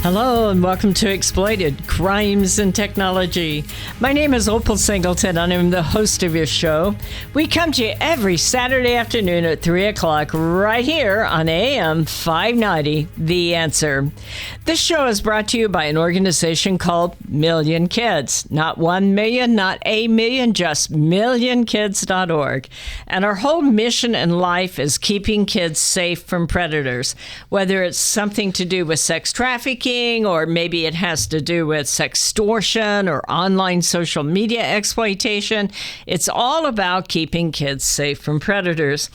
Hello and welcome to Exploited, Crimes and Technology. My name is Opal Singleton and I'm the host of your show. We come to you every Saturday afternoon at 3 o'clock right here on AM 590, The Answer. This show is brought to you by an organization called Million Kids. Not 1 million, not a million, just millionkids.org. And our whole mission in life is keeping kids safe from predators, whether it's something to do with sex trafficking, or maybe it has to do with sextortion or online social media exploitation. It's all about keeping kids safe from predators.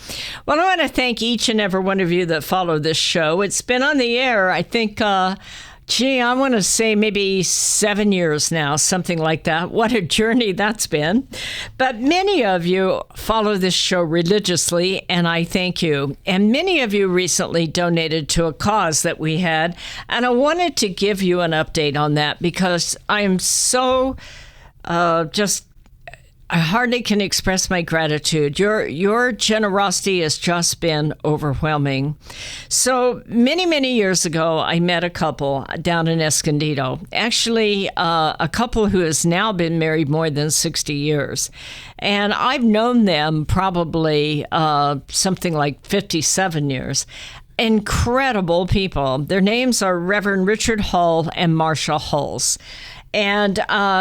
Well, I want to thank each and every one of you that follow this show. It's been on the air, I think, I want to say maybe 7 years now, something like that. What a journey that's been. But many of you follow this show religiously, and I thank you. And many of you recently donated to a cause that we had, and I wanted to give you an update on that because I am so I hardly can express my gratitude. Your generosity has just been overwhelming. So many years ago, I met a couple down in Escondido. Actually, a couple who has now been married more than 60 years. And I've known them probably something like 57 years. Incredible people. Their names are Reverend Richard Hull and Marcia Hulls. And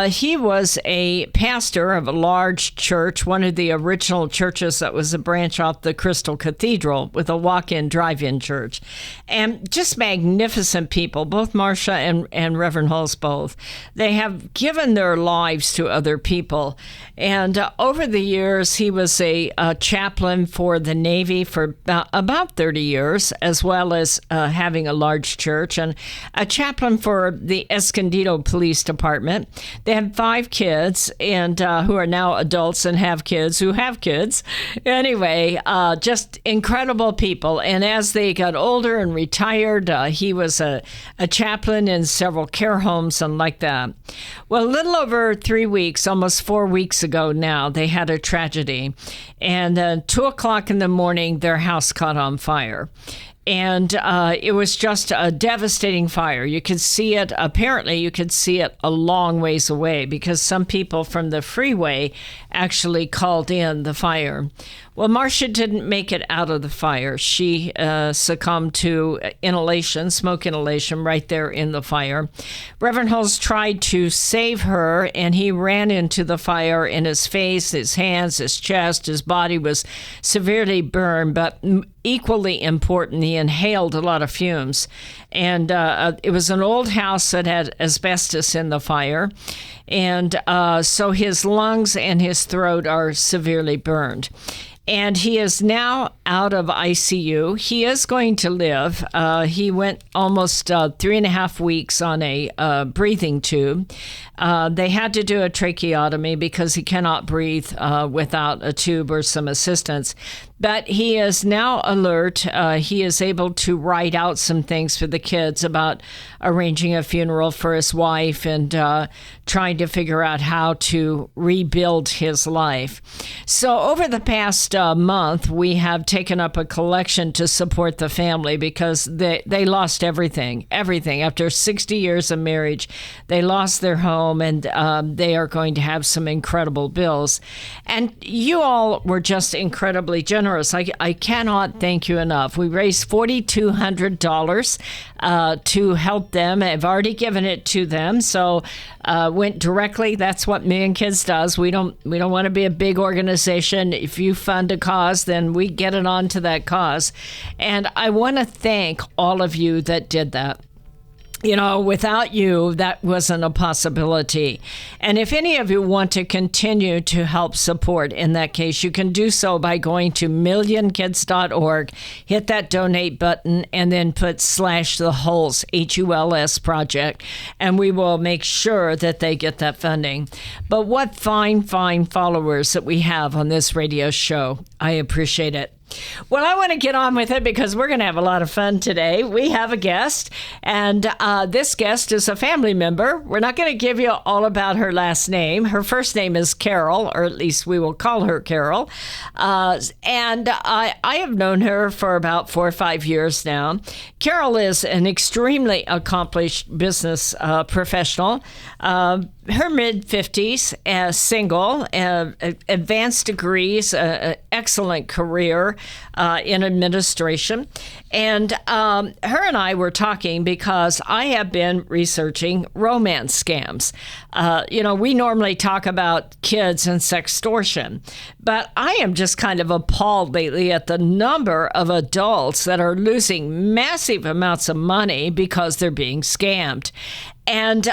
he was a pastor of a large church, one of the original churches that was a branch off the Crystal Cathedral with a walk-in, drive-in church. And just magnificent people, both Marcia and Reverend Hulls both. They have given their lives to other people. And over the years, he was a chaplain for the Navy for about 30 years, as well as having a large church, and a chaplain for the Escondido Police Department. They have 5 kids and who are now adults and have kids who have kids. Anyway, just incredible people. And as they got older and retired, he was a chaplain in several care homes and like that. Well, a little over 3 weeks, almost 4 weeks ago now, they had a tragedy. And 2 o'clock in the morning, their house caught on fire. And it was just a devastating fire. You could see it, apparently you could see it a long ways away because some people from the freeway actually called in the fire. Well, Marcia didn't make it out of the fire. She succumbed to inhalation, smoke inhalation, right there in the fire. Reverend Hulls tried to save her, and he ran into the fire, and his face, his hands, his chest, his body was severely burned, but equally important, he inhaled a lot of fumes. And it was an old house that had asbestos in the fire. And so his lungs and his throat are severely burned. And he is now out of ICU. He is going to live. He went almost 3.5 weeks on a breathing tube. They had to do a tracheotomy because he cannot breathe without a tube or some assistance. But he is now alert. He is able to write out some things for the kids about arranging a funeral for his wife and trying to figure out how to rebuild his life. So over the past month, we have taken up a collection to support the family because they lost everything. After 60 years of marriage, they lost their home, and they are going to have some incredible bills. And you all were just incredibly generous. I cannot thank you enough. We raised $4,200 to help them. I've already given it to them, so went directly. That's what Million Kids does. We don't want to be a big organization. If you fund a cause, then we get it on to that cause. And I want to thank all of you that did that. You know, without you, that wasn't a possibility. And if any of you want to continue to help support in that case, you can do so by going to millionkids.org, hit that donate button, and then put /the Hulls, HULS project, and we will make sure that they get that funding. But what fine followers that we have on this radio show. I appreciate it. Well, I want to get on with it because we're going to have a lot of fun today. We have a guest, and this guest is a family member. We're not going to give you all about her last name. Her first name is Carol, or at least we will call her Carol. And I have known her for about 4 or 5 years now. Carol is an extremely accomplished business professional. Her mid-50s, single, advanced degrees, excellent career in administration. And her and I were talking because I have been researching romance scams. We normally talk about kids and sextortion, but I am just kind of appalled lately at the number of adults that are losing massive amounts of money because they're being scammed. And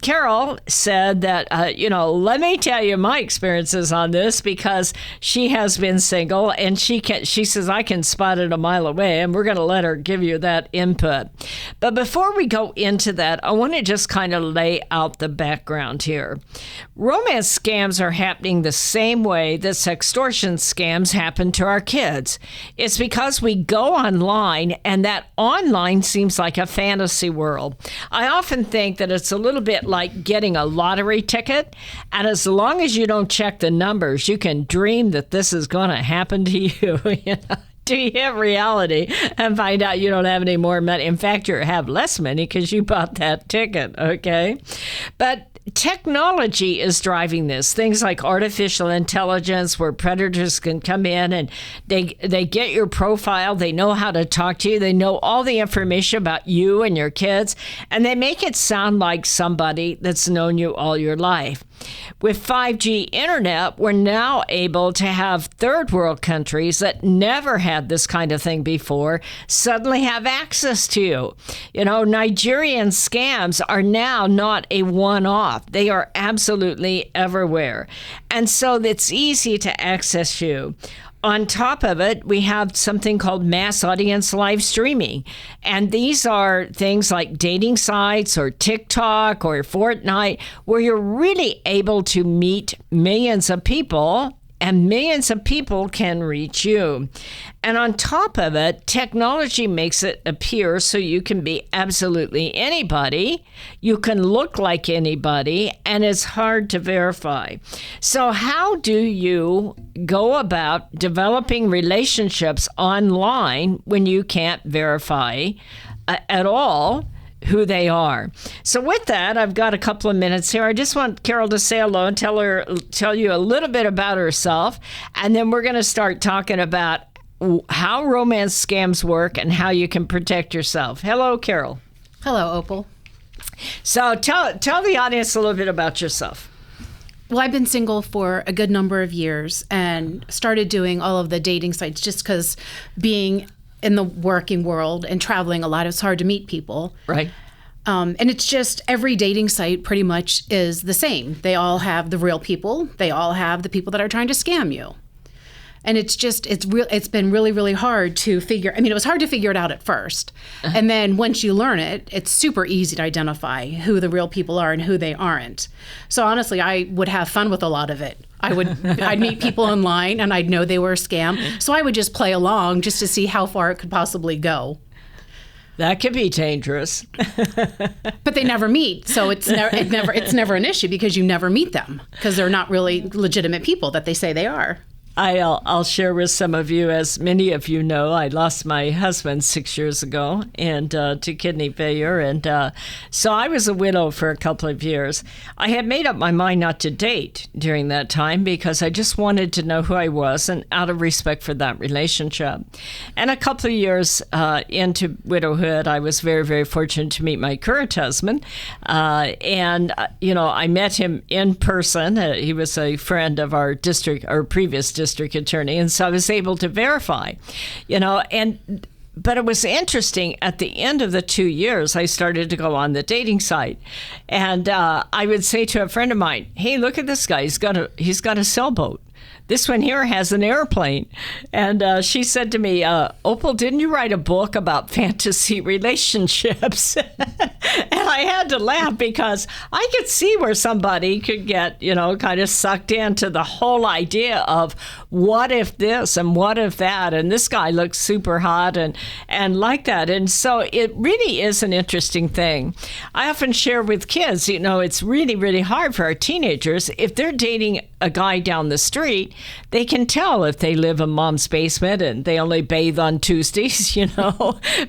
Carol said that, let me tell you my experiences on this because she has been single and she says I can spot it a mile away, and we're going to let her give you that input. But before we go into that, I want to just kind of lay out the background here. Romance scams are happening the same way that sextortion scams happen to our kids. It's because we go online and that online seems like a fantasy world. I often think that it's a little bit like getting a lottery ticket, and as long as you don't check the numbers, you can dream that this is going to happen to you. Do you hit reality and find out you don't have any more money? In fact, you have less money because you bought that ticket, okay? But technology is driving this. Things like artificial intelligence, where predators can come in and they get your profile. They know how to talk to you. They know all the information about you and your kids, and they make it sound like somebody that's known you all your life. With 5G internet, we're now able to have third world countries that never had this kind of thing before suddenly have access to you. Nigerian scams are now not a one-off. They are absolutely everywhere. And so it's easy to access you. On top of it, we have something called mass audience live streaming. And these are things like dating sites or TikTok or Fortnite, where you're really able to meet millions of people, and millions of people can reach you. And on top of it, technology makes it appear so you can be absolutely anybody, you can look like anybody, and it's hard to verify. So how do you go about developing relationships online when you can't verify at all who they are? So with that, I've got a couple of minutes here. I just want Carol to say hello and tell you a little bit about herself, and then we're going to start talking about how romance scams work and how you can protect yourself. Hello, Carol. Hello, Opal. So tell the audience a little bit about yourself. Well, I've been single for a good number of years and started doing all of the dating sites just because being in the working world and traveling a lot, it's hard to meet people. Right. And it's just every dating site pretty much is the same. They all have the real people. They all have the people that are trying to scam you. And it's been really, really hard to figure. I mean, it was hard to figure it out at first. Uh-huh. And then once you learn it, it's super easy to identify who the real people are and who they aren't. So honestly, I would have fun with a lot of it. I'd meet people online and I'd know they were a scam. So I would just play along just to see how far it could possibly go. That could be dangerous. But they never meet, so it's never an issue because you never meet them because they're not really legitimate people that they say they are. I'll share with some of you, as many of you know, I lost my husband 6 years ago and to kidney failure. And so I was a widow for a couple of years. I had made up my mind not to date during that time because I just wanted to know who I was and out of respect for that relationship. And a couple of years into widowhood, I was very, very fortunate to meet my current husband. I met him in person. He was a friend of our previous district attorney, and so I was able to verify, but it was interesting. At the end of the 2 years, I started to go on the dating site, and I would say to a friend of mine, "Hey, look at this guy. He's got a sailboat. This one here has an airplane." And she said to me, "Opal, didn't you write a book about fantasy relationships?" And I had to laugh because I could see where somebody could get, kind of sucked into the whole idea of what if this and what if that, and this guy looks super hot and like that. And so it really is an interesting thing. I often share with kids, it's really, really hard for our teenagers. If they're dating a guy down the street, they can tell if they live in mom's basement and they only bathe on Tuesdays,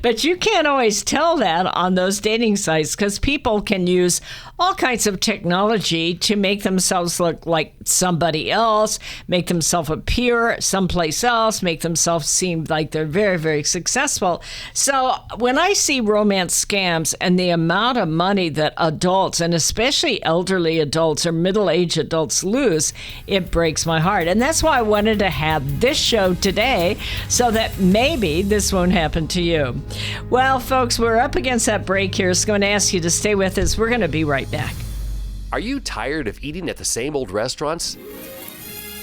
But you can't always tell that on those dating sites because people can use all kinds of technology to make themselves look like somebody else, make themselves appear someplace else, make themselves seem like they're very, very successful. So when I see romance scams and the amount of money that adults, and especially elderly adults or middle-aged adults, lose, it breaks my heart. And that's why I wanted to have this show today so that maybe this won't happen to you. Well, folks, we're up against that break here, so I'm going to ask you to stay with us. We're going to be right back. Are you tired of eating at the same old restaurants?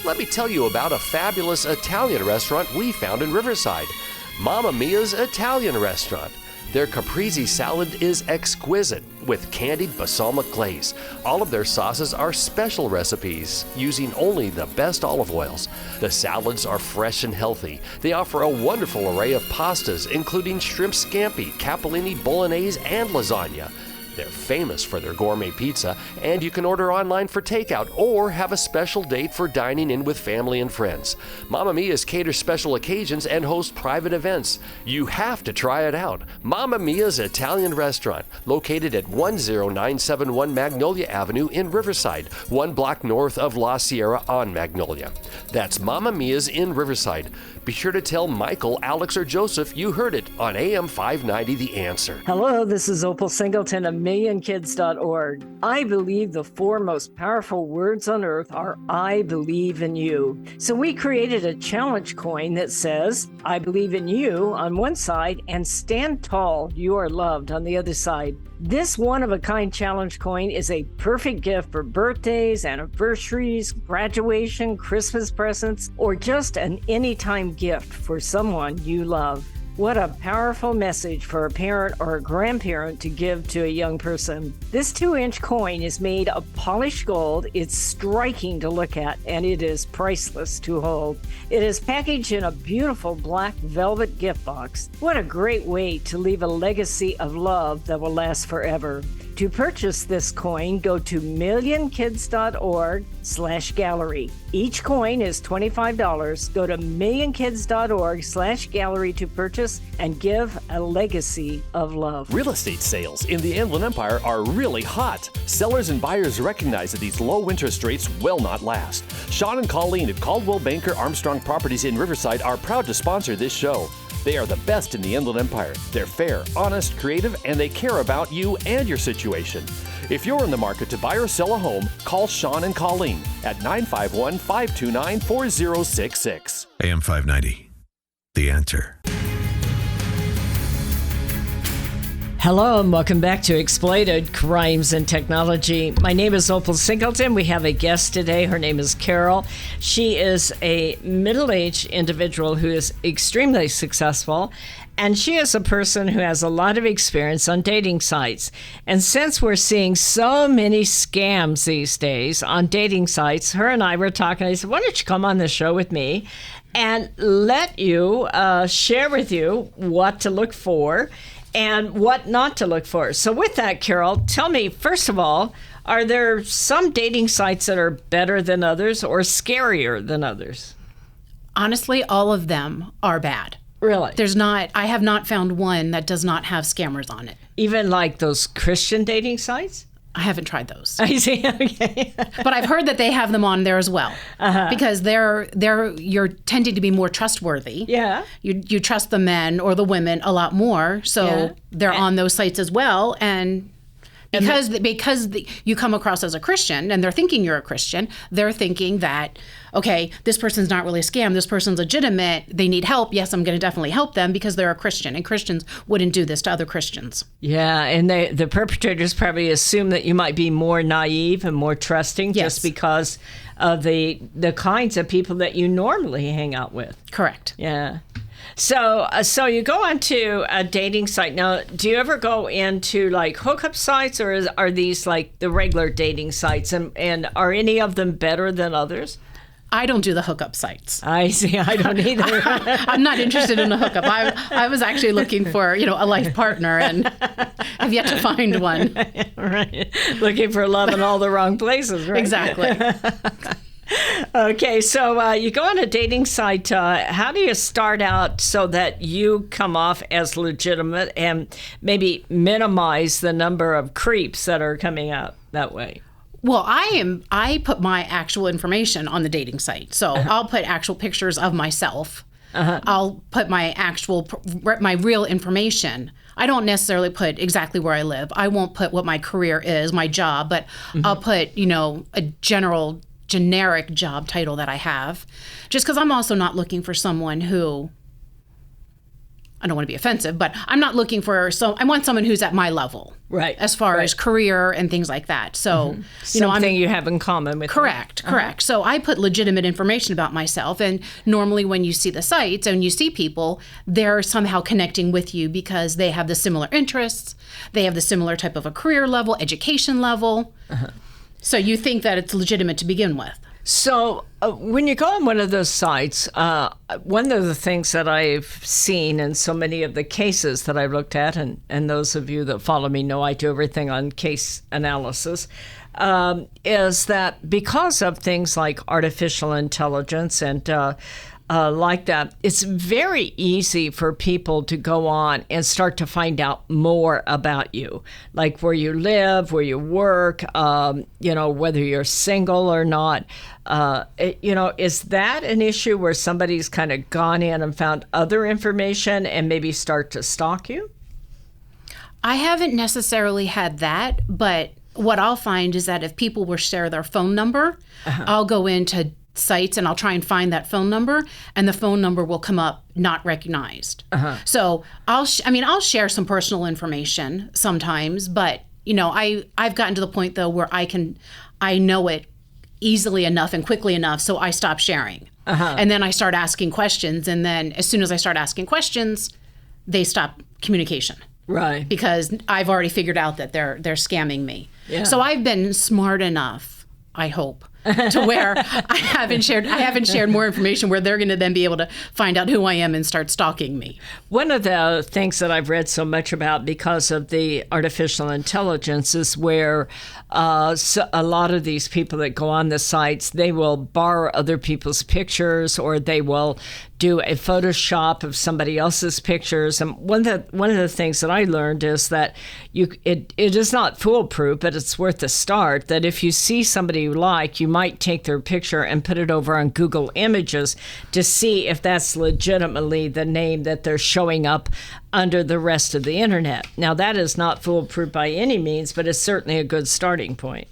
Let me tell you about a fabulous Italian restaurant we found in Riverside, Mamma Mia's Italian Restaurant. Their caprese salad is exquisite with candied balsamic glaze. All of their sauces are special recipes using only the best olive oils. The salads are fresh and healthy. They offer a wonderful array of pastas, including shrimp scampi, capellini, bolognese, and lasagna. They're famous for their gourmet pizza, and you can order online for takeout or have a special date for dining in with family and friends. Mamma Mia's caters special occasions and hosts private events. You have to try it out. Mamma Mia's Italian Restaurant, located at 10971 Magnolia Avenue in Riverside, 1 block north of La Sierra on Magnolia. That's Mamma Mia's in Riverside. Be sure to tell Michael, Alex, or Joseph you heard it on AM 590 The Answer. Hello, this is Opal Singleton of millionkids.org. I believe the 4 most powerful words on earth are I believe in you. So we created a challenge coin that says I believe in you on one side and stand tall, you are loved on the other side. This one-of-a-kind challenge coin is a perfect gift for birthdays, anniversaries, graduation, Christmas presents, or just an anytime gift for someone you love. What a powerful message for a parent or a grandparent to give to a young person. This 2-inch coin is made of polished gold. It's striking to look at, and it is priceless to hold. It is packaged in a beautiful black velvet gift box. What a great way to leave a legacy of love that will last forever. To purchase this coin, go to millionkids.org/gallery. Each coin is $25. Go to millionkids.org/gallery to purchase and give a legacy of love. Real estate sales in the Inland Empire are really hot. Sellers and buyers recognize that these low interest rates will not last. Sean and Colleen at Caldwell Banker Armstrong Properties in Riverside are proud to sponsor this show. They are the best in the Inland Empire. They're fair, honest, creative, and they care about you and your situation. If you're in the market to buy or sell a home, call Sean and Colleen at 951-529-4066. AM 590, The Answer. Hello and welcome back to Exploited Crimes and Technology. My name is Opal Singleton. We have a guest today. Her name is Carol. She is a middle-aged individual who is extremely successful, and she is a person who has a lot of experience on dating sites. And since we're seeing so many scams these days on dating sites, her and I were talking. I said, why don't you come on the show with me and let you share with you what to look for and what not to look for. So with that, Carol, tell me, first of all, are there some dating sites that are better than others or scarier than others? Honestly, all of them are bad. Really? I have not found one that does not have scammers on it. Even like those Christian dating sites? I haven't tried those. I see. Okay. But I've heard that they have them on there as well, because you're tending to be more trustworthy. Yeah. You trust the men or the women a lot more, so they're on those sites as well. And because you come across as a Christian and they're thinking you're a Christian, they're thinking that, okay, this person's not really a scam, this person's legitimate, they need help. Yes, I'm going to definitely help them because they're a Christian, and Christians wouldn't do this to other Christians. Yeah, and the perpetrators probably assume that you might be more naive and more trusting just because of the kinds of people that you normally hang out with. Correct. Yeah. So you go onto a dating site. Now, do you ever go into like hookup sites, or are these like the regular dating sites? And are any of them better than others? I don't do the hookup sites. I see. I don't either. I'm not interested in a hookup. I was actually looking for, a life partner, and have yet to find one. Right. Looking for love in all the wrong places, right? Exactly. Okay, so you go on a dating site. How do you start out so that you come off as legitimate and maybe minimize the number of creeps that are coming out that way? Well, I put my actual information on the dating site. So I'll put actual pictures of myself. I'll put my real information. I don't necessarily put exactly where I live. I won't put what my career is, my job, but I'll put, a generic job title that I have, just because I'm also not looking for someone who, I don't want to be offensive, but I'm not looking for, I want someone who's at my level, right? As far as career and things like that. So, something you have in common with correct. So I put legitimate information about myself, and normally when you see the sites and you see people, they're somehow connecting with you because they have the similar interests, they have the similar type of a career level, education level. So you think that it's legitimate to begin with. So when you go on one of those sites, one of the things that I've seen in so many of the cases that I've looked at, and those of you that follow me know I do everything on case analysis, is that because of things like artificial intelligence and like that, it's very easy for people to go on and start to find out more about you, like where you live, where you work, whether you're single or not. Is that an issue where somebody's kind of gone in and found other information and maybe start to stalk you? I haven't necessarily had that, but what I'll find is that if people will share their phone number, I'll go into sites and I'll try and find that phone number, and the phone number will come up not recognized. So I'll share some personal information sometimes, but I've gotten to the point though where I know it easily enough and quickly enough, so I stop sharing. And then I start asking questions, and then as soon as I start asking questions, they stop communication. Right. Because I've already figured out that they're scamming me. Yeah. So I've been smart enough, I hope, to where I haven't shared more information where they're going to then be able to find out who I am and start stalking me. One of the things that I've read so much about because of the artificial intelligence is where a lot of these people that go on the sites, they will borrow other people's pictures, or they will do a Photoshop of somebody else's pictures. And one of the things that I learned is that it is not foolproof, but it's worth a start, that if you see somebody you like, you might take their picture and put it over on Google Images to see if that's legitimately the name that they're showing up under the rest of the internet. Now, that is not foolproof by any means, but it's certainly a good starting point.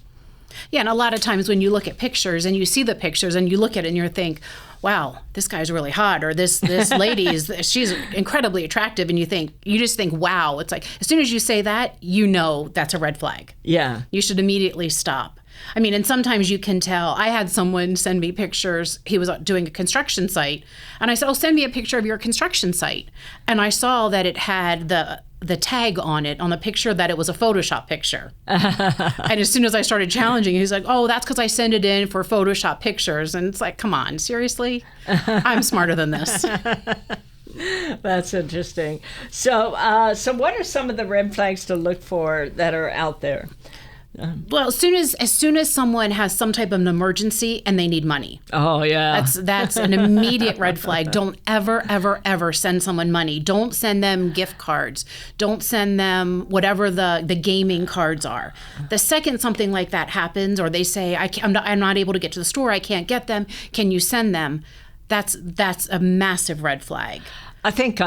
Yeah, and a lot of times when you look at pictures and you see the pictures and you look at it and you think, wow, this guy's really hot, or this lady she's incredibly attractive, and you just think, wow. It's like as soon as you say that, that's a red flag. Yeah. You should immediately stop. I mean, and sometimes you can tell. I had someone send me pictures. He was doing a construction site, and I said, send me a picture of your construction site. And I saw that it had the tag on it, on the picture, that it was a Photoshop picture. And as soon as I started challenging, he's like, that's because I send it in for Photoshop pictures. And it's like, come on, seriously? I'm smarter than this. That's interesting. So what are some of the red flags to look for that are out there? Well, as soon as someone has some type of an emergency and they need money. Oh, yeah. That's an immediate red flag. Don't ever, ever, ever send someone money. Don't send them gift cards. Don't send them whatever the gaming cards are. The second something like that happens, or they say, I'm not able to get to the store, I can't get them, can you send them? That's a massive red flag. I think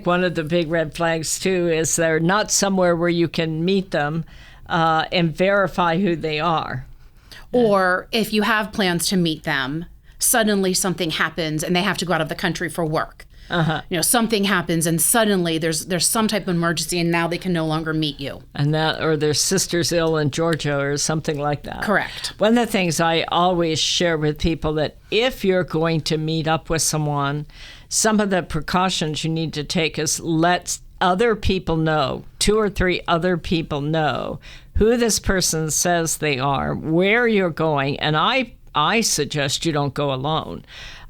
one of the big red flags, too, is they're not somewhere where you can meet them and verify who they are. Or if you have plans to meet them, suddenly something happens and they have to go out of the country for work. Something happens and suddenly there's some type of emergency and now they can no longer meet you. And or their sister's ill in Georgia or something like that. Correct. One of the things I always share with people, that if you're going to meet up with someone, some of the precautions you need to take is let other people know, 2 or 3 other people know who this person says they are, where you're going, and I suggest you don't go alone.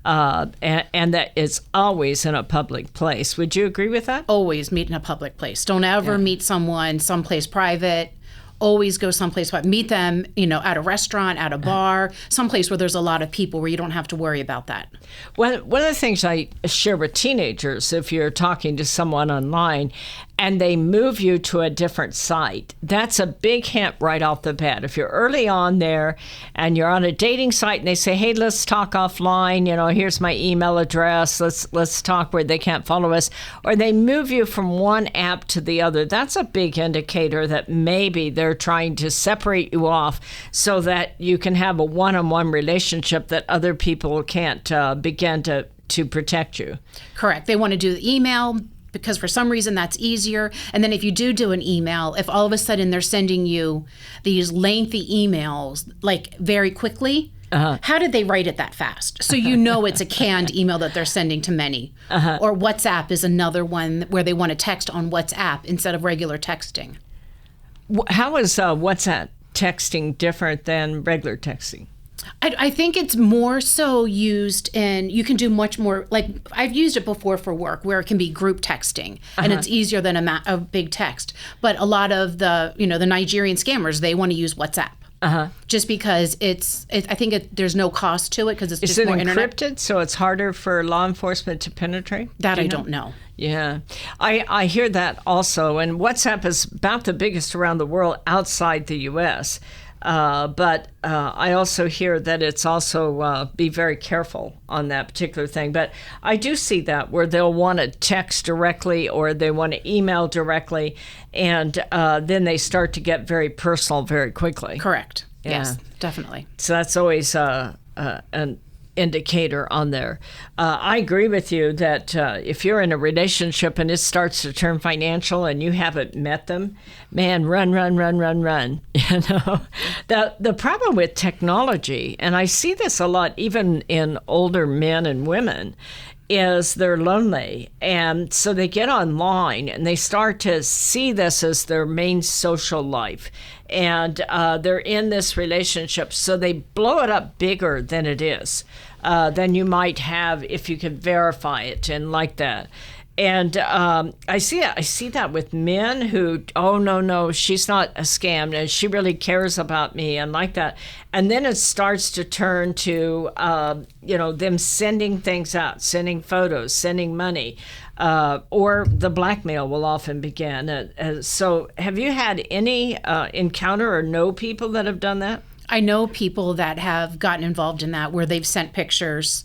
And that it's always in a public place. Would you agree with that? Always meet in a public place. Don't ever meet someone someplace private. Always go someplace private. Meet them, at a restaurant, at a bar, someplace where there's a lot of people where you don't have to worry about that. One of the things I share with teenagers, if you're talking to someone online and they move you to a different site, that's a big hint right off the bat. If you're early on there and you're on a dating site and they say, hey, let's talk offline, here's my email address, let's talk where they can't follow us, or they move you from one app to the other, that's a big indicator that maybe they're trying to separate you off so that you can have a one-on-one relationship that other people can't begin to protect you. Correct. They want to do the email because for some reason that's easier. And then if you do an email, if all of a sudden they're sending you these lengthy emails, like very quickly, how did they write it that fast? So it's a canned email that they're sending to many. Or WhatsApp is another one where they want to text on WhatsApp instead of regular texting. How is WhatsApp texting different than regular texting? I think it's more so used in, you can do much more, like I've used it before for work where it can be group texting and it's easier than a big text. But a lot of the, the Nigerian scammers, they want to use WhatsApp. Just because I think there's no cost to it because it's just more internet. Is it encrypted so it's harder for law enforcement to penetrate? That I don't know. Yeah, I hear that also. And WhatsApp is about the biggest around the world outside the U.S. But I also hear that it's also be very careful on that particular thing. But I do see that where they'll want to text directly or they want to email directly, and then they start to get very personal very quickly. Correct. Yeah. Yes, definitely. So that's always an indicator on there. I agree with you that if you're in a relationship and it starts to turn financial and you haven't met them, man, run. The problem with technology, and I see this a lot even in older men and women, is they're lonely. And so they get online and they start to see this as their main social life. And they're in this relationship. So they blow it up bigger than it is, than you might have if you could verify it and like that. And I see that with men who, oh, no, she's not a scam, and she really cares about me and like that. And then it starts to turn to, them sending things out, sending photos, sending money, or the blackmail will often begin. So have you had any encounter or know people that have done that? I know people that have gotten involved in that where they've sent pictures.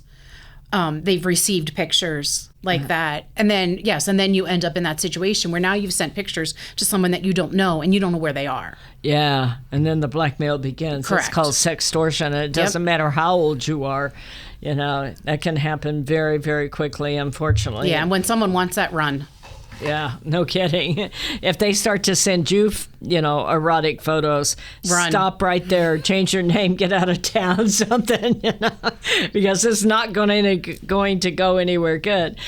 They've received pictures like that. And then, you end up in that situation where now you've sent pictures to someone that you don't know and you don't know where they are. Yeah. And then the blackmail begins. Correct. It's called sextortion. And it doesn't matter how old you are. That can happen very, very quickly, unfortunately. Yeah. And when someone wants that, run. Yeah, no kidding. If they start to send you, erotic photos, run. Stop right there, change your name, get out of town, something, because it's not going to go anywhere good.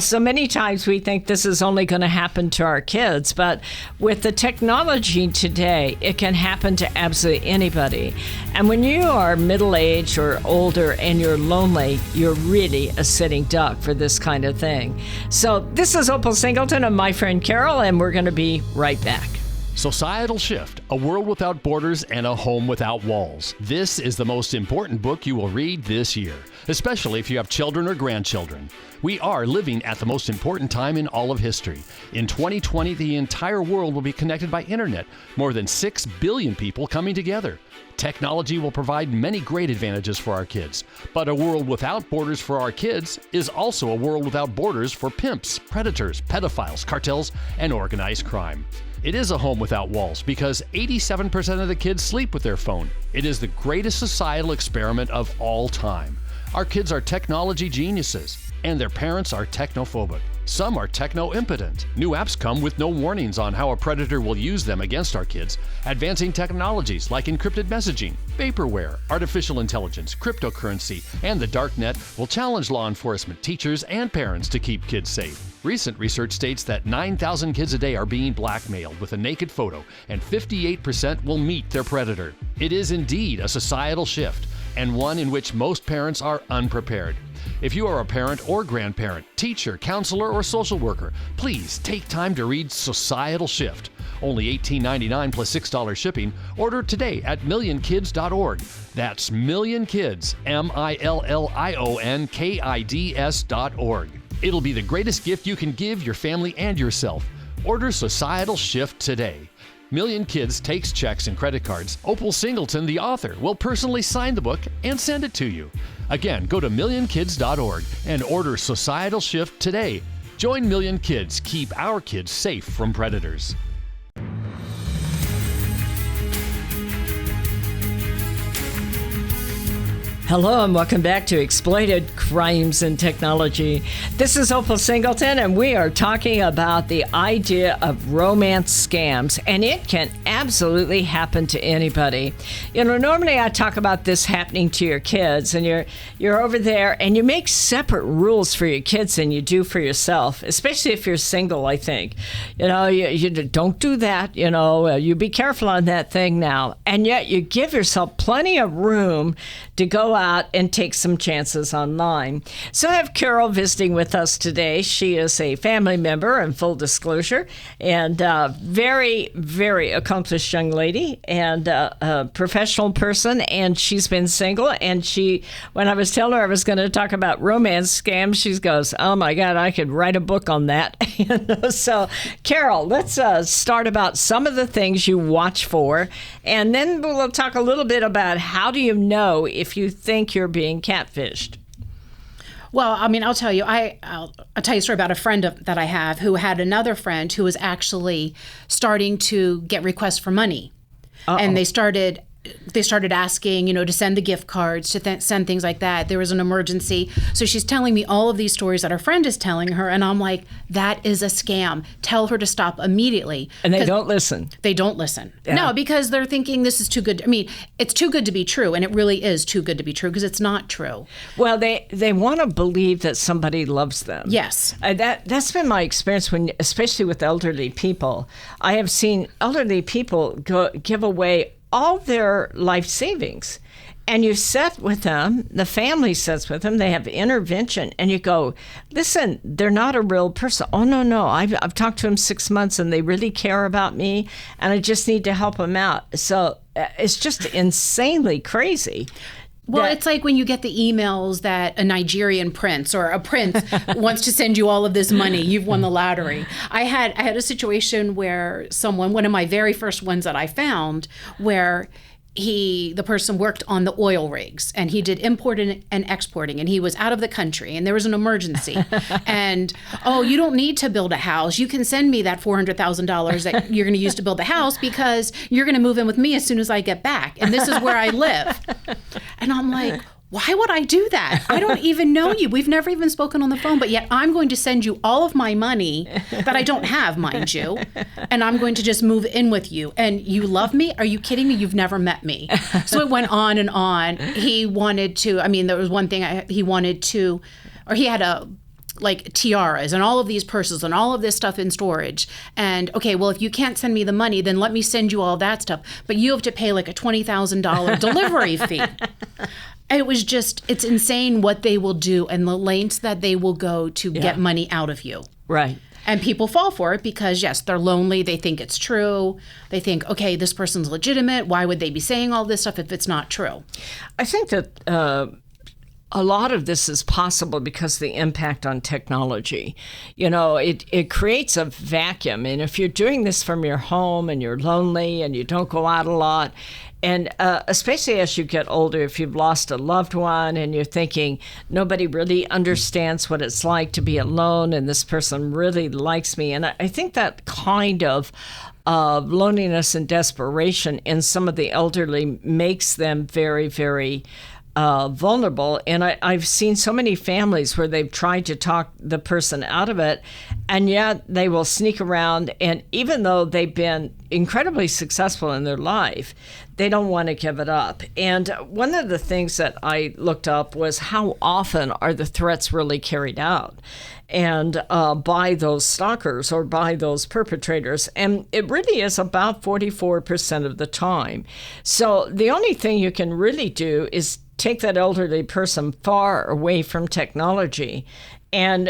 So many times we think this is only going to happen to our kids, but with the technology today, it can happen to absolutely anybody. And when you are middle-aged or older and you're lonely, you're really a sitting duck for this kind of thing. So this is Opal Singleton and my friend Carol, and we're going to be right back. Societal Shift, A World Without Borders and a Home Without Walls. This is the most important book you will read this year, especially if you have children or grandchildren. We are living at the most important time in all of history. In 2020, the entire world will be connected by internet, more than 6 billion people coming together. Technology will provide many great advantages for our kids, but a world without borders for our kids is also a world without borders for pimps, predators, pedophiles, cartels, and organized crime. It is a home without walls because 87% of the kids sleep with their phone. It is the greatest societal experiment of all time. Our kids are technology geniuses, and their parents are technophobic. Some are techno-impotent. New apps come with no warnings on how a predator will use them against our kids. Advancing technologies like encrypted messaging, vaporware, artificial intelligence, cryptocurrency, and the darknet will challenge law enforcement, teachers, and parents to keep kids safe. Recent research states that 9,000 kids a day are being blackmailed with a naked photo, and 58% will meet their predator. It is indeed a societal shift, and one in which most parents are unprepared. If you are a parent or grandparent, teacher, counselor, or social worker, please take time to read Societal Shift. Only $18.99 plus $6 shipping. Order today at millionkids.org. That's millionkids, millionkids.org. It'll be the greatest gift you can give your family and yourself. Order Societal Shift today. Million Kids takes checks and credit cards. Opal Singleton, the author, will personally sign the book and send it to you. Again, go to millionkids.org and order Societal Shift today. Join Million Kids. Keep our kids safe from predators. Hello and welcome back to Exploited Crimes and Technology. This is Opal Singleton and we are talking about the idea of romance scams, and it can absolutely happen to anybody. You know, normally I talk about this happening to your kids, and you're over there and you make separate rules for your kids than you do for yourself, especially if you're single, I think. You know, you don't do that, you know, you be careful on that thing now. And yet you give yourself plenty of room to go out and take some chances online. So I have Carol visiting with us today. She is a family member, in full disclosure, and very, very accomplished young lady and a professional person, and she's been single. And when I was telling her I was going to talk about romance scams, she goes, "Oh my God, I could write a book on that." You know? So Carol, let's start about some of the things you watch for, and then we'll talk a little bit about how do you know if you think you're being catfished. Well, I mean, I'll tell you, I'll tell you a story about a friend that I have who had another friend who was actually starting to get requests for money. Uh-oh. And they started asking, you know, to send the gift cards, to send things like that. There was an emergency. So she's telling me all of these stories that her friend is telling her. And I'm like, that is a scam. Tell her to stop immediately. And they don't listen. They don't listen. Yeah. No, because they're thinking this is too good. I mean, it's too good to be true. And it really is too good to be true because it's not true. Well, they want to believe that somebody loves them. Yes. That's been my experience, especially with elderly people. I have seen elderly people give away all their life savings. And you sit with them, the family sits with them, they have intervention, and you go, listen, they're not a real person. Oh, no, I've talked to them 6 months and they really care about me and I just need to help them out. So it's just insanely crazy. Well, it's like when you get the emails that a Nigerian prince or a prince wants to send you all of this money. You've won the lottery. I had a situation where one of my very first ones that I found, where the person worked on the oil rigs and he did importing and exporting, and he was out of the country and there was an emergency. And, oh, you don't need to build a house. You can send me that $400,000 that you're going to use to build the house because you're going to move in with me as soon as I get back. And this is where I live. And I'm like, why would I do that? I don't even know you. We've never even spoken on the phone, but yet I'm going to send you all of my money that I don't have, mind you, and I'm going to just move in with you. And you love me? Are you kidding me? You've never met me. So it went on and on. He wanted to, I mean, there was one thing he had like tiaras and all of these purses and all of this stuff in storage. And okay, well, if you can't send me the money, then let me send you all that stuff. But you have to pay like a $20,000 delivery fee. It's insane what they will do and the lengths that they will go to get money out of you. Right. And people fall for it because, yes, they're lonely. They think it's true. They think, okay, this person's legitimate. Why would they be saying all this stuff if it's not true? I think that a lot of this is possible because of the impact on technology. You know, it creates a vacuum. And if you're doing this from your home and you're lonely and you don't go out a lot, and especially as you get older, if you've lost a loved one and you're thinking, nobody really understands what it's like to be alone and this person really likes me. And I think that kind of loneliness and desperation in some of the elderly makes them very, very vulnerable. And I've seen so many families where they've tried to talk the person out of it, and yet they will sneak around. And even though they've been incredibly successful in their life, they don't want to give it up. And one of the things that I looked up was how often are the threats really carried out, and by those stalkers or by those perpetrators. And it really is about 44% of the time. So the only thing you can really do is take that elderly person far away from technology and,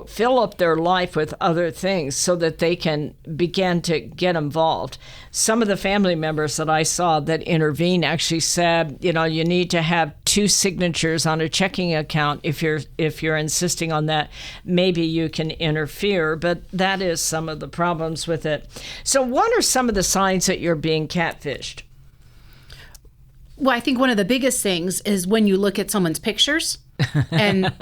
fill up their life with other things so that they can begin to get involved. Some of the family members that I saw that intervened actually said, you need to have 2 signatures on a checking account. If you're insisting on that, maybe you can interfere, but that is some of the problems with it. So what are some of the signs that you're being catfished? Well, I think one of the biggest things is when you look at someone's pictures and,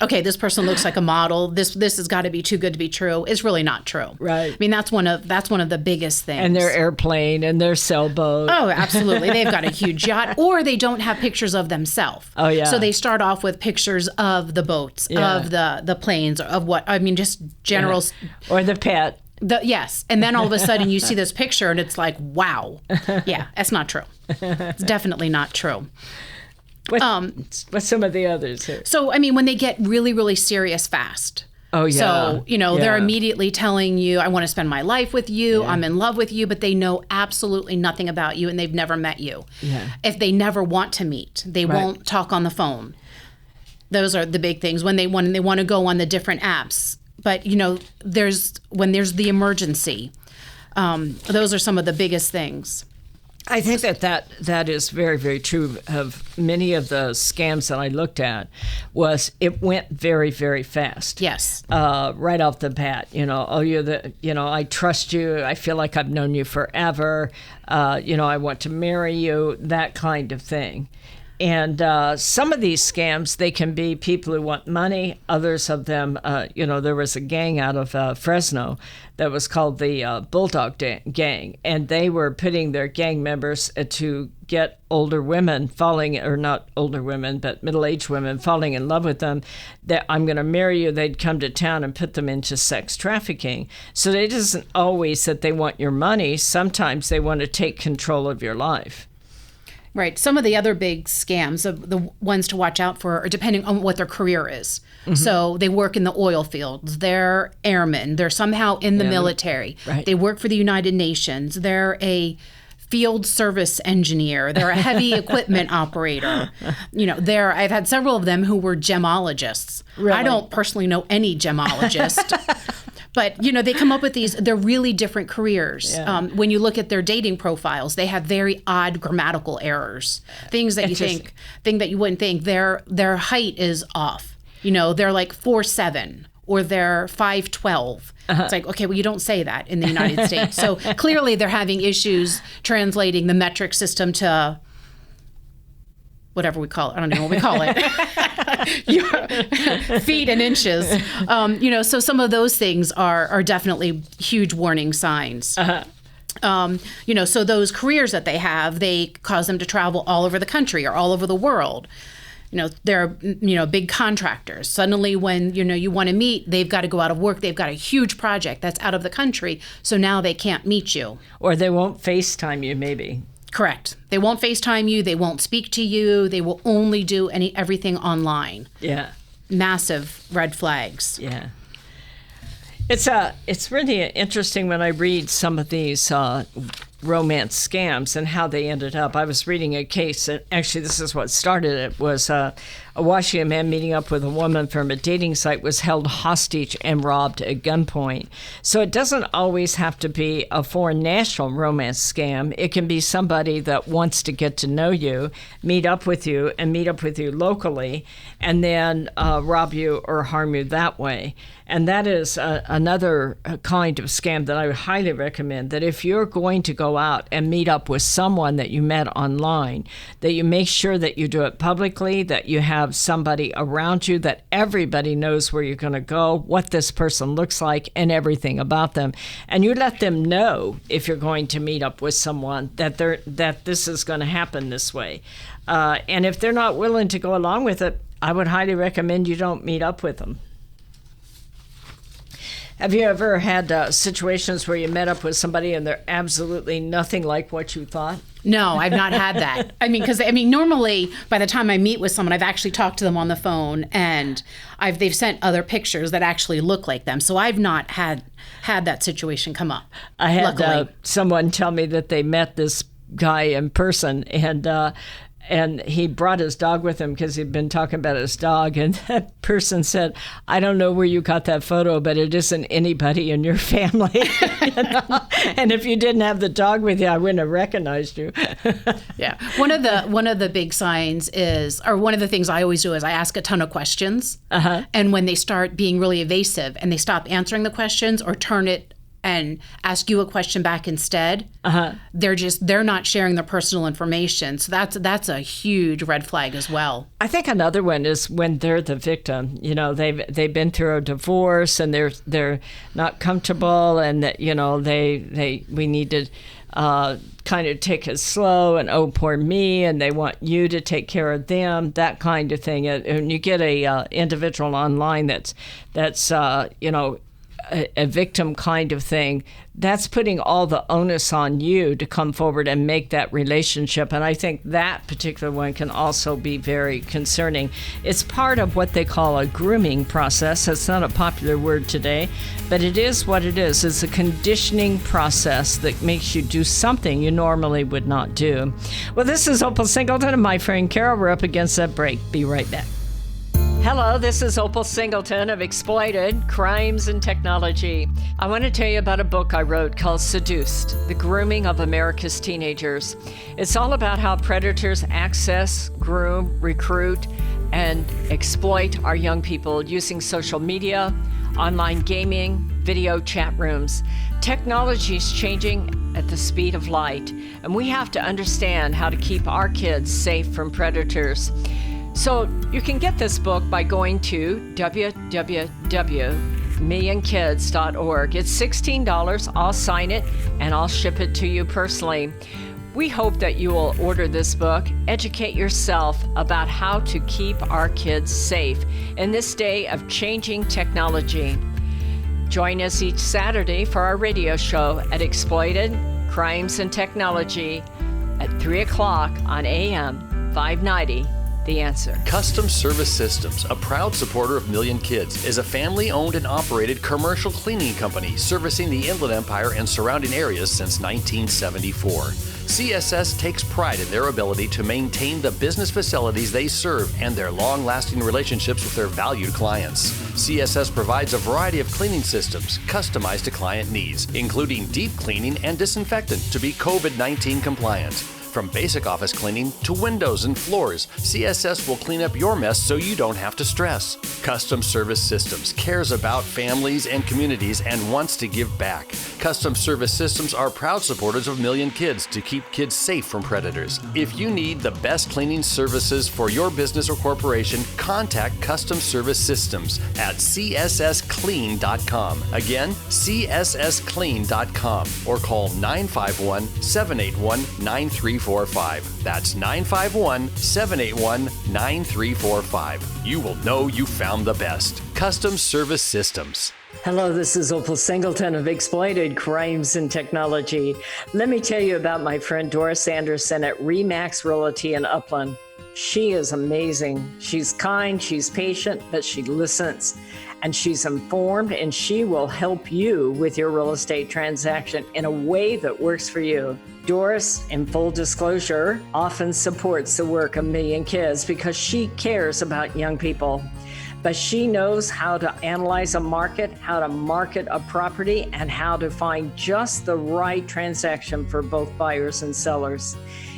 okay, this person looks like a model. This has got to be too good to be true. It's really not true. Right. I mean, that's one of the biggest things. And their airplane and their sailboat. Oh, absolutely. They've got a huge yacht, or they don't have pictures of themselves. Oh, yeah. So they start off with pictures of the boats, of the planes, of just general. Yeah. Or the pet. Yes. And then all of a sudden you see this picture and it's like, wow. Yeah, that's not true. It's definitely not true. What's some of the others here? So, I mean, when they get really, really serious fast. Oh, yeah. So, they're immediately telling you, I want to spend my life with you. I'm in love with you, but they know absolutely nothing about you and they've never met you. Yeah. If they never want to meet, they won't talk on the phone. Those are the big things when they want to go on the different apps. But, when there's the emergency, those are some of the biggest things. I think that is very, very true of many of the scams that I looked at. Was it went very, very fast. Yes. Right off the bat, I trust you. I feel like I've known you forever. I want to marry you, that kind of thing. And some of these scams, they can be people who want money. Others of them, there was a gang out of Fresno that was called the Bulldog Gang. And they were putting their gang members to get older women not older women, but middle-aged women falling in love with them. That I'm going to marry you. They'd come to town and put them into sex trafficking. So it isn't always that they want your money. Sometimes they want to take control of your life. Right. Some of the other big scams, the ones to watch out for, are depending on what their career is. Mm-hmm. So they work in the oil fields. They're airmen. They're somehow in the military. Right. They work for the United Nations. They're a field service engineer. They're a heavy equipment operator. I've had several of them who were gemologists. Really? I don't personally know any gemologist. But, they come up with they're really different careers. Yeah. When you look at their dating profiles, they have very odd grammatical errors. Things that you wouldn't think. Their height is off. They're like 4'7" or they're 5'12". It's like, okay, well, you don't say that in the United States. So clearly they're having issues translating the metric system to whatever we call it. I don't know what we call it. Feet and inches. So some of those things are definitely huge warning signs. So those careers that they have, they cause them to travel all over the country or all over the world. They're, big contractors. Suddenly when, you want to meet, they've got to go out of work. They've got a huge project that's out of the country. So now they can't meet you. Or they won't FaceTime you, maybe. Correct. They won't FaceTime you. They won't speak to you. They will only do everything online. Yeah. Massive red flags. Yeah. It's really interesting when I read some of these romance scams and how they ended up. I was reading a case, and actually this is what started it, was a Washington man meeting up with a woman from a dating site was held hostage and robbed at gunpoint. So it doesn't always have to be a foreign national romance scam. It can be somebody that wants to get to know you, meet up with you locally, and then rob you or harm you that way. And that is another kind of scam that I would highly recommend, that if you're going to go out and meet up with someone that you met online, that you make sure that you do it publicly, that you have have somebody around you that everybody knows where you're going to go, what this person looks like, and everything about them. And you let them know if you're going to meet up with someone that this is going to happen this way. And if they're not willing to go along with it, I would highly recommend you don't meet up with them. Have you ever had situations where you met up with somebody and they're absolutely nothing like what you thought? No, I've not had that. Because normally by the time I meet with someone, I've actually talked to them on the phone, and they've sent other pictures that actually look like them. So I've not had that situation come up. I had someone tell me that they met this guy in person, and he brought his dog with him because he'd been talking about his dog. And that person said, I don't know where you got that photo, but it isn't anybody in your family. And if you didn't have the dog with you, I wouldn't have recognized you. Yeah. One of the big signs is, or one of the things I always do is I ask a ton of questions. Uh-huh. And when they start being really evasive and they stop answering the questions or turn it and ask you a question back instead, they're not sharing their personal information. So that's a huge red flag as well. I think another one is when they're the victim. They've been through a divorce and they're not comfortable, and that we need to kind of take it slow, and oh poor me, and they want you to take care of them, that kind of thing. And you get a individual online that's a victim kind of thing, that's putting all the onus on you to come forward and make that relationship. And I think that particular one can also be very concerning. It's part of what they call a grooming process. It's not a popular word today, but it is what it is. It's a conditioning process that makes you do something you normally would not do. Well, this is Opal Singleton and my friend Carol. We're up against that break. Be right back. Hello, this is Opal Singleton of Exploited, Crimes and Technology. I want to tell you about a book I wrote called Seduced, The Grooming of America's Teenagers. It's all about how predators access, groom, recruit, and exploit our young people using social media, online gaming, video chat rooms. Technology is changing at the speed of light, and we have to understand how to keep our kids safe from predators. So you can get this book by going to www.millionkids.org. It's $16. I'll sign it and I'll ship it to you personally. We hope that you will order this book, educate yourself about how to keep our kids safe in this day of changing technology. Join us each Saturday for our radio show at Exploited, Crimes and Technology at 3 o'clock on AM 590. The Answer. Custom Service Systems, a proud supporter of Million Kids, is a family-owned and operated commercial cleaning company servicing the Inland Empire and surrounding areas since 1974. CSS takes pride in their ability to maintain the business facilities they serve and their long-lasting relationships with their valued clients. CSS provides a variety of cleaning systems customized to client needs, including deep cleaning and disinfectant to be COVID-19 compliant. From basic office cleaning to windows and floors, CSS will clean up your mess so you don't have to stress. Custom Service Systems cares about families and communities and wants to give back. Custom Service Systems are proud supporters of Million Kids to keep kids safe from predators. If you need the best cleaning services for your business or corporation, contact Custom Service Systems at cssclean.com. Again, cssclean.com, or call 951-781-9345. That's 951-781-9345. You will know you found the best. Custom Service Systems. Hello, this is Opal Singleton of Exploited Crimes and Technology. Let me tell you about my friend Doris Anderson at Remax Realty in Upland. She is amazing. She's kind, she's patient, but she listens. And she's informed, and she will help you with your real estate transaction in a way that works for you. Doris, in full disclosure, often supports the work of Million Kids because she cares about young people. But she knows how to analyze a market, how to market a property, and how to find just the right transaction for both buyers and sellers.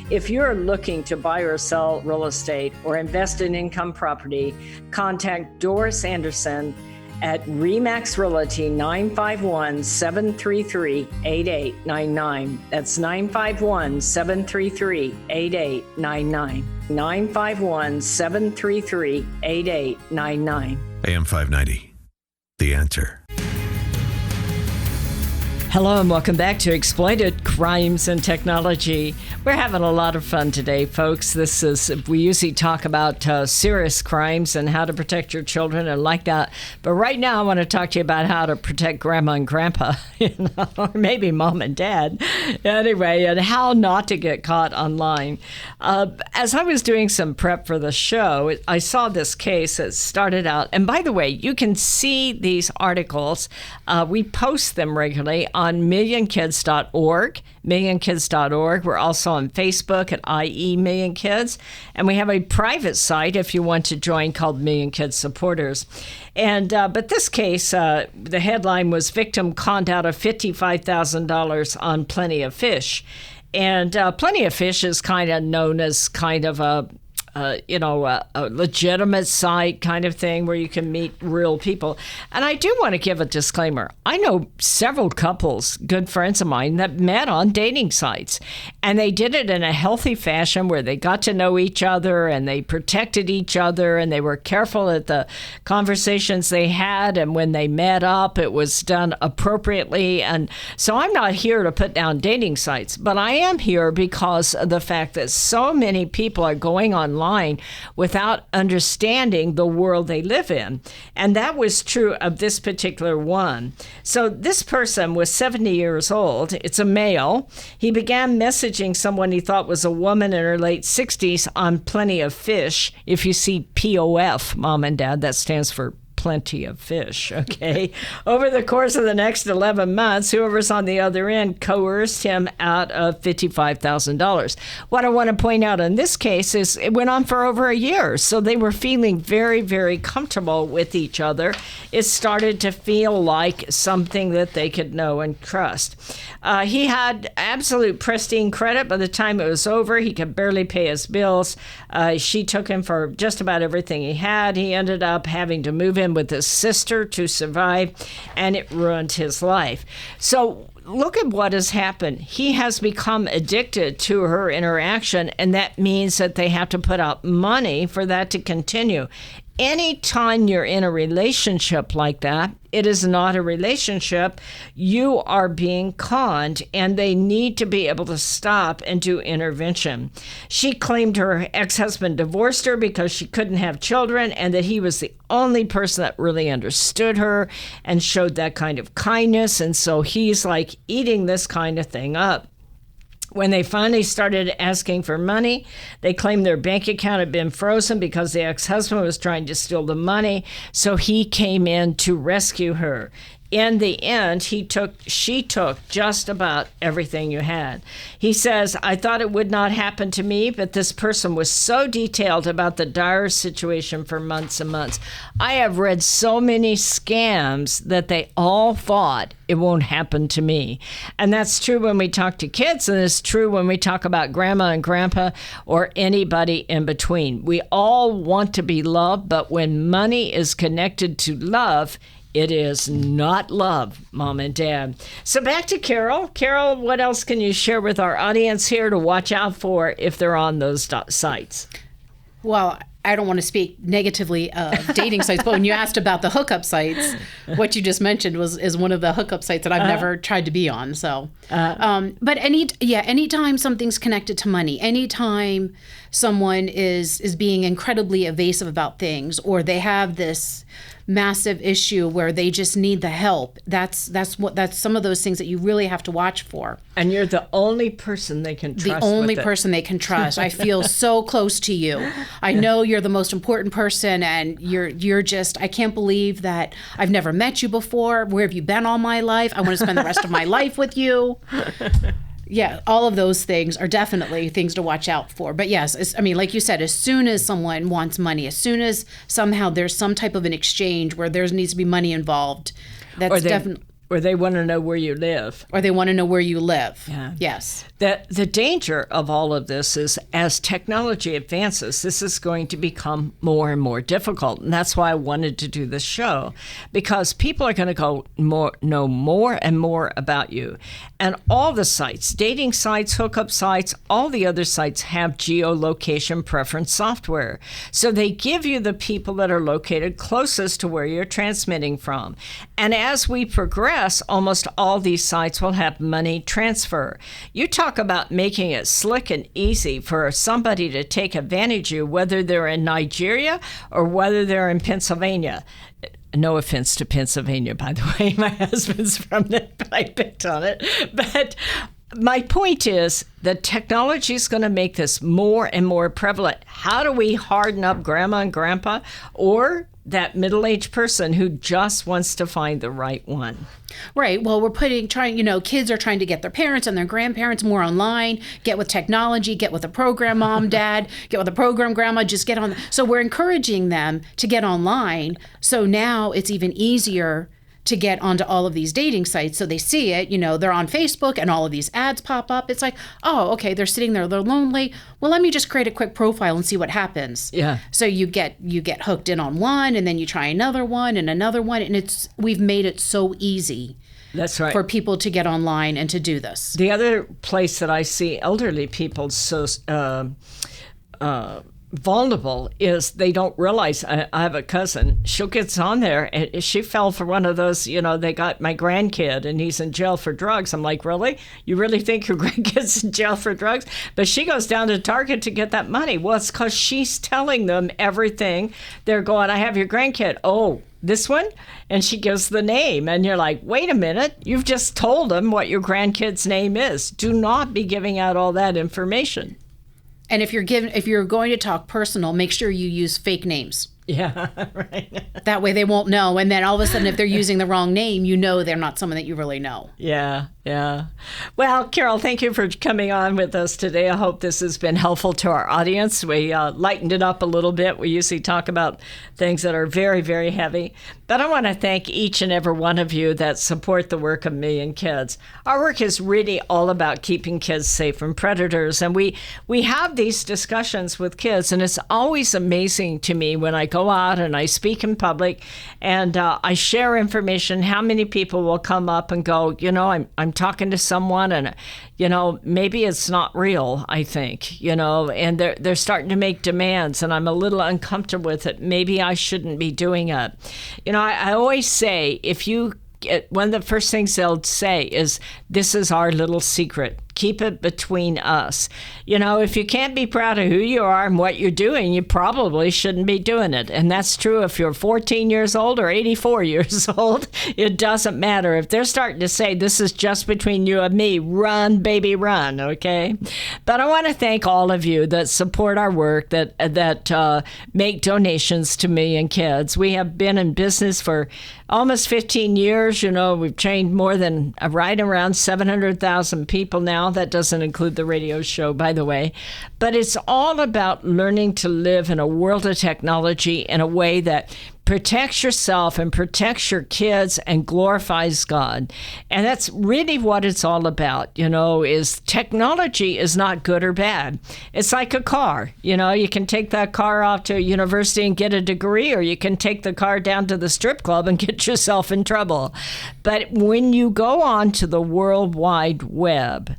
If you're looking to buy or sell real estate or invest in income property, contact Doris Anderson at Remax Realty 951-733-8899. That's 951-733-8899. 951-733-8899. AM 590. The Answer. Hello and welcome back to Exploited Crimes and Technology. We're having a lot of fun today, folks. We usually talk about serious crimes and how to protect your children and like that. But right now I want to talk to you about how to protect grandma and grandpa, or maybe mom and dad. Anyway, and how not to get caught online. As I was doing some prep for the show, I saw this case that started out. And by the way, you can see these articles. We post them regularly on millionkids.org. millionkids.org. We're also on Facebook at IE Million Kids. And we have a private site if you want to join called Million Kids Supporters. And but this case, the headline was "Victim Conned Out of $55,000 on Plenty of Fish." And Plenty of Fish is kind of known as kind of a legitimate site kind of thing where you can meet real people. And I do want to give a disclaimer. I know several couples, good friends of mine, that met on dating sites. And they did it in a healthy fashion where they got to know each other and they protected each other and they were careful at the conversations they had. And when they met up, it was done appropriately. And so I'm not here to put down dating sites, but I am here because of the fact that so many people are going online without understanding the world they live in. And that was true of this particular one. So this person was 70 years old. It's a male. He began messaging someone he thought was a woman in her late 60s on Plenty of Fish. If you see POF, mom and dad, that stands for Plenty of Fish, okay? Over the course of the next 11 months, whoever's on the other end coerced him out of $55,000. What I want to point out in this case is it went on for over a year, so they were feeling very, very comfortable with each other. It started to feel like something that they could know and trust. He had absolute pristine credit. By the time it was over, he could barely pay his bills. She took him for just about everything he had. He ended up having to move in with his sister to survive, and it ruined his life. So look at what has happened. He has become addicted to her interaction, and that means that they have to put out money for that to continue. Anytime you're in a relationship like that, it is not a relationship. You are being conned, and they need to be able to stop and do intervention. She claimed her ex-husband divorced her because she couldn't have children and that he was the only person that really understood her and showed that kind of kindness. And so he's like eating this kind of thing up. When they finally started asking for money, they claimed their bank account had been frozen because the ex-husband was trying to steal the money. So he came in to rescue her. In the end, she took just about everything you had. He says, I thought it would not happen to me, but this person was so detailed about the dire situation for months and months. I have read so many scams that they all thought it won't happen to me. And that's true when we talk to kids, and it's true when we talk about grandma and grandpa or anybody in between. We all want to be loved, but when money is connected to love, it is not love, mom and dad. So back to Carol. Carol, what else can you share with our audience here to watch out for if they're on those sites? Well, I don't want to speak negatively of dating sites, but when you asked about the hookup sites, what you just mentioned is one of the hookup sites that I've never tried to be on. So, but anytime something's connected to money, anytime someone is being incredibly evasive about things, or they have this massive issue where they just need the help, that's some of those things that you really have to watch for. And you're the only person they can trust. The only person they can trust. I feel so close to you. I know you're the most important person, and you're just, I can't believe that I've never met you before. Where have you been all my life? I want to spend the rest of my life with you. Yeah, all of those things are definitely things to watch out for. But yes, like you said, as soon as someone wants money, as soon as somehow there's some type of an exchange where there needs to be money involved, that's definitely... Or they want to know where you live. Or they want to know where you live. Yeah. Yes. The danger of all of this is as technology advances, this is going to become more and more difficult. And that's why I wanted to do this show, because people are going to know more and more about you. And all the sites, dating sites, hookup sites, all the other sites have geolocation preference software. So they give you the people that are located closest to where you're transmitting from. And as we progress, almost all these sites will have money transfer. You talk about making it slick and easy for somebody to take advantage of you, whether they're in Nigeria or whether they're in Pennsylvania. No offense to Pennsylvania, by the way. My husband's from there, but I picked on it. But my point is that technology is going to make this more and more prevalent. How do we harden up grandma and grandpa or that middle-aged person who just wants to find the right one? Right. Well, kids are trying to get their parents and their grandparents more online, get with technology, get with a program mom, dad, get with a program grandma, just get on. So we're encouraging them to get online. So now it's even easier to get onto all of these dating sites. So they see it, they're on Facebook and all of these ads pop up. It's like, oh, okay, they're sitting there, they're lonely. Well, let me just create a quick profile and see what happens. Yeah. So you get hooked in on one, and then you try another one, and we've made it so easy. That's right. For people to get online and to do this. The other place that I see elderly people so vulnerable is they don't realize. I have a cousin, she gets on there and she fell for one of those, they got my grandkid and he's in jail for drugs. I'm like, really? You really think your grandkid's in jail for drugs? But she goes down to Target to get that money. Well, it's because she's telling them everything. They're going, I have your grandkid. Oh, this one? And she gives the name. And you're like, wait a minute. You've just told them what your grandkid's name is. Do not be giving out all that information. And if you're going to talk personal, make sure you use fake names. Yeah, right. That way they won't know. And then all of a sudden, if they're using the wrong name, they're not someone that you really know. Yeah. Well, Carol, thank you for coming on with us today. I hope this has been helpful to our audience. We lightened it up a little bit. We usually talk about things that are very, very heavy. But I want to thank each and every one of you that support the work of Me and Kids. Our work is really all about keeping kids safe from predators. And we have these discussions with kids, and it's always amazing to me when I go out and I speak in public and I share information, how many people will come up and go, I'm talking to someone and, maybe it's not real, I think, and they're starting to make demands and I'm a little uncomfortable with it. Maybe I shouldn't be doing it. I always say, one of the first things they'll say is, this is our little secret. Keep it between us. If you can't be proud of who you are and what you're doing, you probably shouldn't be doing it. And that's true if you're 14 years old or 84 years old. It doesn't matter. If they're starting to say, this is just between you and me, run, baby, run, okay? But I want to thank all of you that support our work, that make donations to Me and Kids. We have been in business for almost 15 years. We've trained more than right around 700,000 people now. That doesn't include the radio show, by the way. But it's all about learning to live in a world of technology in a way that protects yourself and protects your kids and glorifies God. And that's really what it's all about, is technology is not good or bad. It's like a car. You can take that car off to a university and get a degree, or you can take the car down to the strip club and get yourself in trouble. But when you go on to the World Wide Web,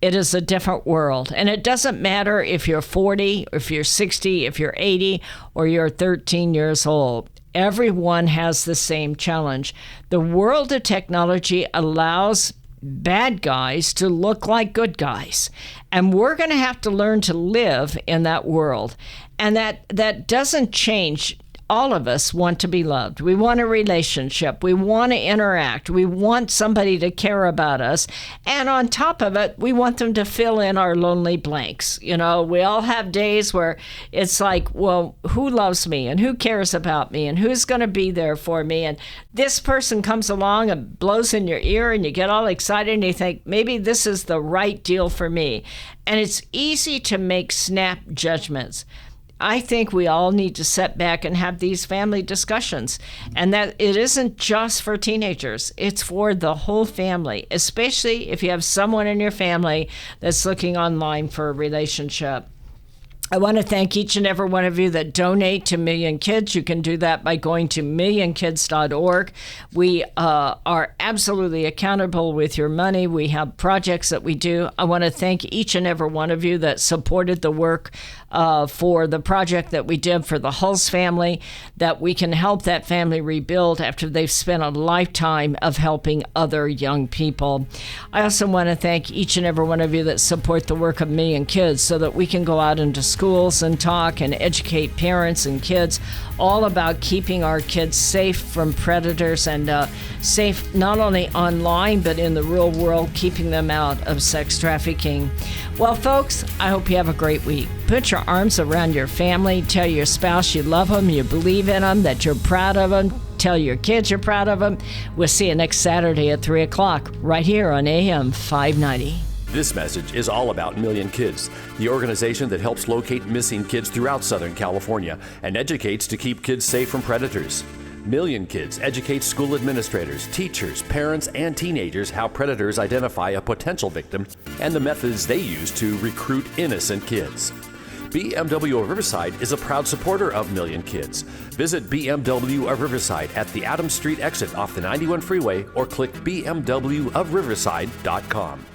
it is a different world. And it doesn't matter if you're 40, if you're 60, if you're 80, or you're 13 years old. Everyone has the same challenge. The world of technology allows bad guys to look like good guys. And we're going to have to learn to live in that world. And that doesn't change. All of us want to be loved. We want a relationship. We want to interact. We want somebody to care about us. And on top of it, we want them to fill in our lonely blanks. We all have days where it's like, well, who loves me and who cares about me and who's going to be there for me? And this person comes along and blows in your ear and you get all excited and you think, maybe this is the right deal for me. And it's easy to make snap judgments. I think we all need to sit back and have these family discussions, and that it isn't just for teenagers. It's for the whole family, especially if you have someone in your family that's looking online for a relationship. I want to thank each and every one of you that donate to Million Kids. You can do that by going to millionkids.org. We are absolutely accountable with your money. We have projects that we do. I want to thank each and every one of you that supported the work for the project that we did for the Hulse family, that we can help that family rebuild after they've spent a lifetime of helping other young people. I also want to thank each and every one of you that support the work of Million Kids so that we can go out into schools and talk and educate parents and kids all about keeping our kids safe from predators and safe not only online but in the real world, keeping them out of sex trafficking. Well, folks, I hope you have a great week. Put your arms around your family. Tell your spouse you love them, you believe in them, that you're proud of them. Tell your kids you're proud of them. We'll see you next Saturday at 3 o'clock right here on AM 590. This message is all about Million Kids, the organization that helps locate missing kids throughout Southern California and educates to keep kids safe from predators. Million Kids educates school administrators, teachers, parents, and teenagers how predators identify a potential victim and the methods they use to recruit innocent kids. BMW of Riverside is a proud supporter of Million Kids. Visit BMW of Riverside at the Adams Street exit off the 91 freeway or click bmwofriverside.com.